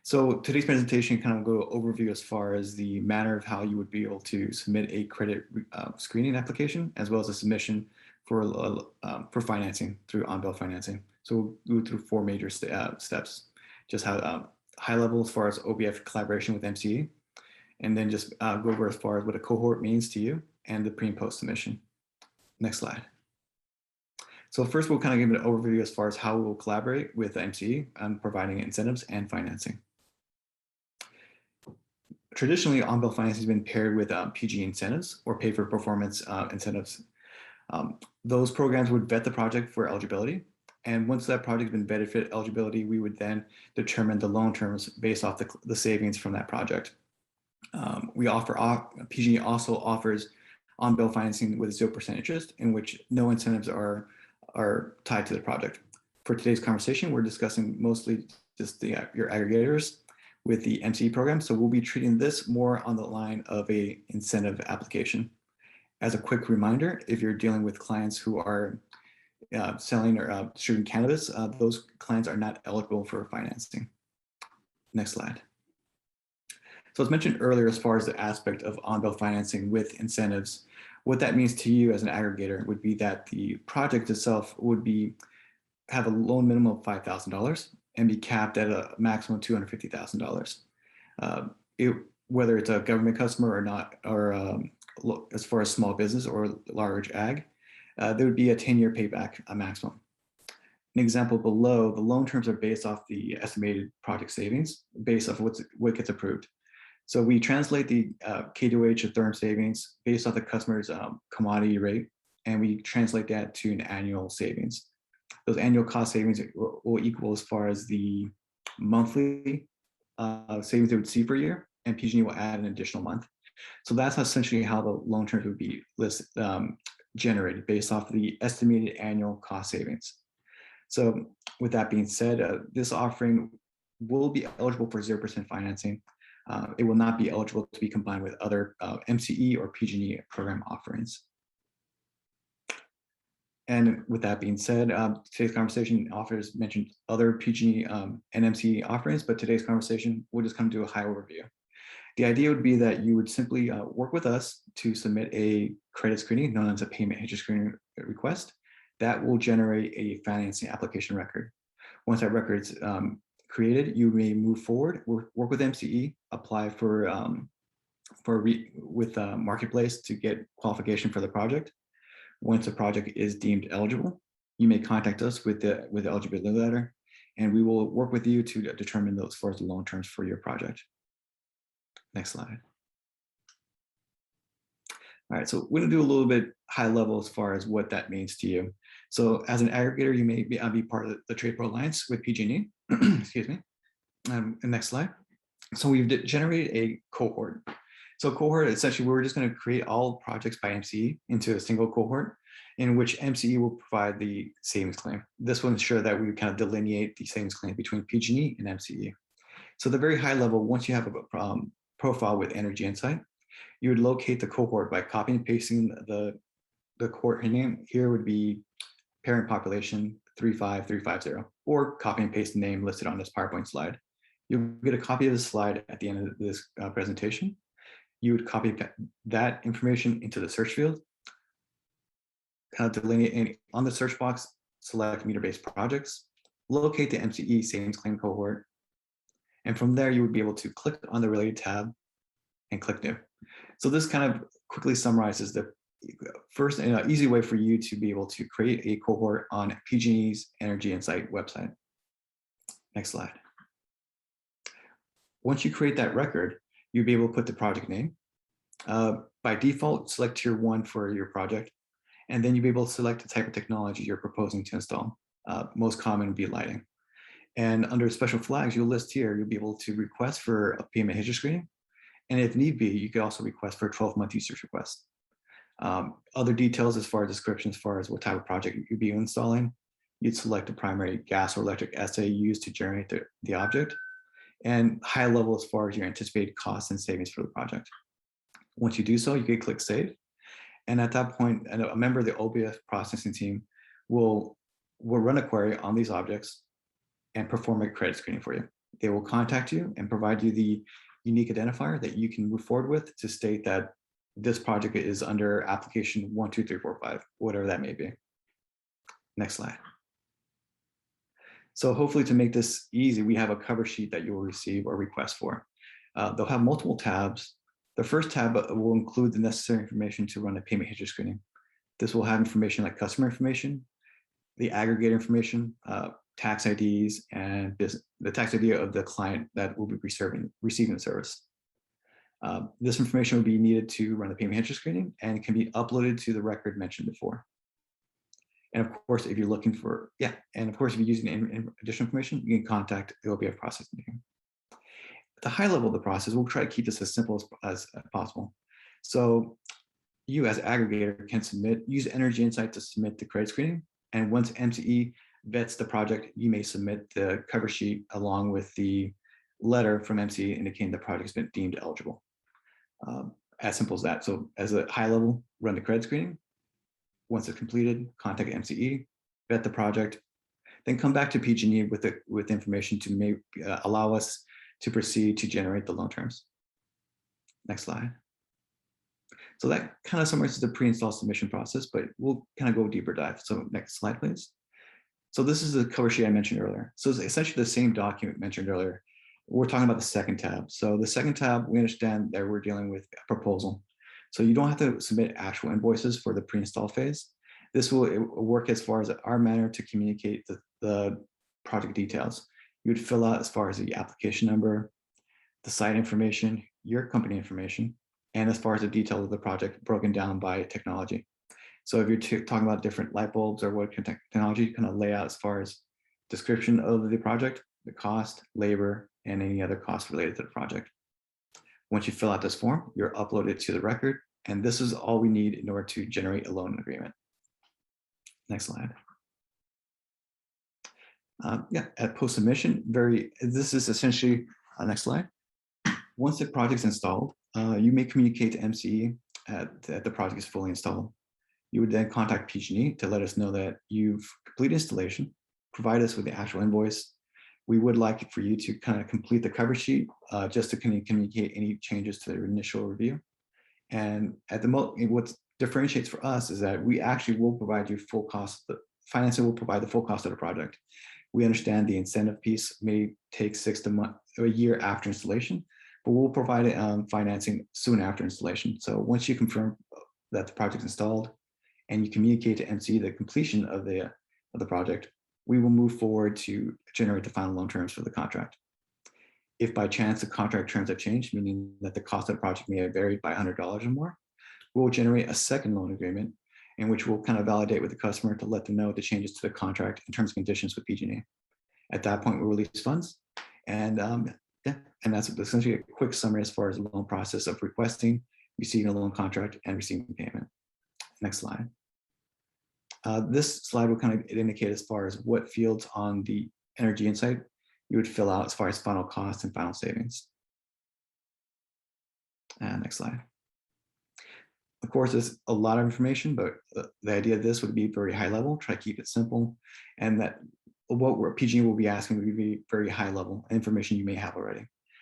So today's presentation kind of go overview as far as the manner of how you would be able to submit a credit screening application, as well as a submission for financing through on-bill financing. So we'll go through four major steps. Just how high level as far as OBF collaboration with MCE, and then just go over as far as what a cohort means to you and the pre and post submission. Next slide. So first, we'll kind of give an overview as far as how we'll collaborate with MCE on providing incentives and financing. Traditionally, on-bill financing has been paired with PG incentives or pay for performance incentives. Those programs would vet the project for eligibility. And once that project has been vetted for eligibility, we would then determine the loan terms based off the savings from that project. PG&E also offers on-bill financing with 0% interest, in which no incentives are tied to the project. For today's conversation, we're discussing mostly just your aggregators with the MCE program. So we'll be treating this more on the line of a incentive application. As a quick reminder, if you're dealing with clients who are selling or distributing cannabis, those clients are not eligible for financing. Next slide. So as mentioned earlier, as far as the aspect of on-bill financing with incentives, what that means to you as an aggregator would be that the project itself would have a loan minimum of $5,000 and be capped at a maximum of $250,000. Whether it's a government customer or not, or as far as small business or large ag, there would be a 10-year payback maximum. An example below, the loan terms are based off the estimated project savings based off what gets approved. So we translate the K2H or therm savings based off the customer's commodity rate, and we translate that to an annual savings. Those annual cost savings will equal as far as the monthly savings they would see per year, and PG&E will add an additional month. So that's essentially how the loan terms would be generated based off the estimated annual cost savings. So with that being said, this offering will be eligible for 0% financing. It will not be eligible to be combined with other MCE or PG&E program offerings. And with that being said, today's conversation offers mentioned other PG&E and MCE offerings, but today's conversation will just come to a high overview. The idea would be that you would simply work with us to submit a credit screening known as a payment history screening request that will generate a financing application record. Once that record's created, you may move forward, work with MCE, apply with Marketplace to get qualification for the project. Once the project is deemed eligible, you may contact us with the eligibility letter, and we will work with you to determine those for the loan terms for your project. Next slide. All right, so we're going to do a little bit high level as far as what that means to you. So as an aggregator, you may be part of the Trade Pro Alliance with PG&E. Excuse me. Next slide. So we've generated a cohort. So cohort, essentially, we're just going to create all projects by MCE into a single cohort in which MCE will provide the savings claim. This will ensure that we kind of delineate the savings claim between PG&E and MCE. So the very high level, once you have a profile with Energy Insight, you would locate the cohort by copying and pasting the cohort name. Here would be parent population 35350, or copy and paste the name listed on this PowerPoint slide. You'll get a copy of the slide at the end of this presentation. You would copy that information into the search field, kind of delineate on the search box, select meter-based projects, locate the MCE savings claim cohort, and from there you would be able to click on the related tab and click new. So this kind of quickly summarizes the first and easy way for you to be able to create a cohort on PG&E's Energy Insight website. Next slide. Once you create that record, you'll be able to put the project name. By default, select tier 1 for your project, and then you'll be able to select the type of technology you're proposing to install. Most common would be lighting. And under special flags, you'll list here, you'll be able to request for a payment history screening. And if need be, you could also request for a 12-month usage request. Other details as far as description, as far as what type of project you'd be installing, you'd select the primary gas or electric assay used to generate the object, and high level as far as your anticipated costs and savings for the project. Once you do so, you can click save. And at that point, a member of the OBF processing team will run a query on these objects and perform a credit screening for you. They will contact you and provide you the unique identifier that you can move forward with to state that this project is under application 1, 2, 3, 4, 5, whatever that may be. Next slide. So hopefully to make this easy, we have a cover sheet that you will receive or request for. They'll have multiple tabs. The first tab will include the necessary information to run a payment history screening. This will have information like customer information, the aggregate information, tax IDs, and the tax ID of the client that will be receiving the service. This information will be needed to run the payment history screening and can be uploaded to the record mentioned before. And of course, if you're looking for, and of course, if you're using additional information, you can contact the OBF processing team. At the high level of the process, we'll try to keep this as simple as possible. So you as aggregator can use Energy Insight to submit the credit screening. And once MCE vets the project, you may submit the cover sheet along with the letter from MCE indicating the project has been deemed eligible. As simple as that. So as a high level, run the credit screening. Once it's completed, contact MCE, vet the project, then come back to PG&E with information to allow us to proceed to generate the loan terms. Next slide. So that kind of summarizes the pre-install submission process, but we'll kind of go deeper dive. So next slide, please. So this is the cover sheet I mentioned earlier. So it's essentially the same document mentioned earlier. We're talking about the second tab. So the second tab, we understand that we're dealing with a proposal. So you don't have to submit actual invoices for the pre-install phase. This will work as far as our manner to communicate the project details. You would fill out as far as the application number, the site information, your company information, and as far as the details of the project broken down by technology. So if you're talking about different light bulbs or what technology, kind of lay out as far as description of the project, the cost, labor, and any other costs related to the project. Once you fill out this form, you're uploaded to the record, and this is all we need in order to generate a loan agreement. Next slide. At post-submission, this is essentially, next slide. Once the project's installed, you may communicate to MCE that the project is fully installed. You would then contact PG&E to let us know that you've completed installation, provide us with the actual invoice. We would like for you to kind of complete the cover sheet just to communicate any changes to the initial review. And at the moment, what differentiates for us is that we actually will provide you full cost. The financing will provide the full cost of the project. We understand the incentive piece may take a year after installation, but we'll provide financing soon after installation. So once you confirm that the project's installed and you communicate to MCE the completion of the project, we will move forward to generate the final loan terms for the contract. If by chance the contract terms have changed, meaning that the cost of the project may have varied by $100 or more, we'll generate a second loan agreement in which we'll kind of validate with the customer to let them know the changes to the contract and terms and conditions with PG&E. At that point, we'll release funds. And and that's essentially a quick summary as far as the loan process of requesting, receiving a loan contract, and receiving payment. Next slide. This slide will kind of indicate as far as what fields on the Energy Insight you would fill out as far as final costs and final savings. Next slide. Of course, there's a lot of information, but the idea of this would be very high level, try to keep it simple, and that what PG&E will be asking would be very high level information you may have already.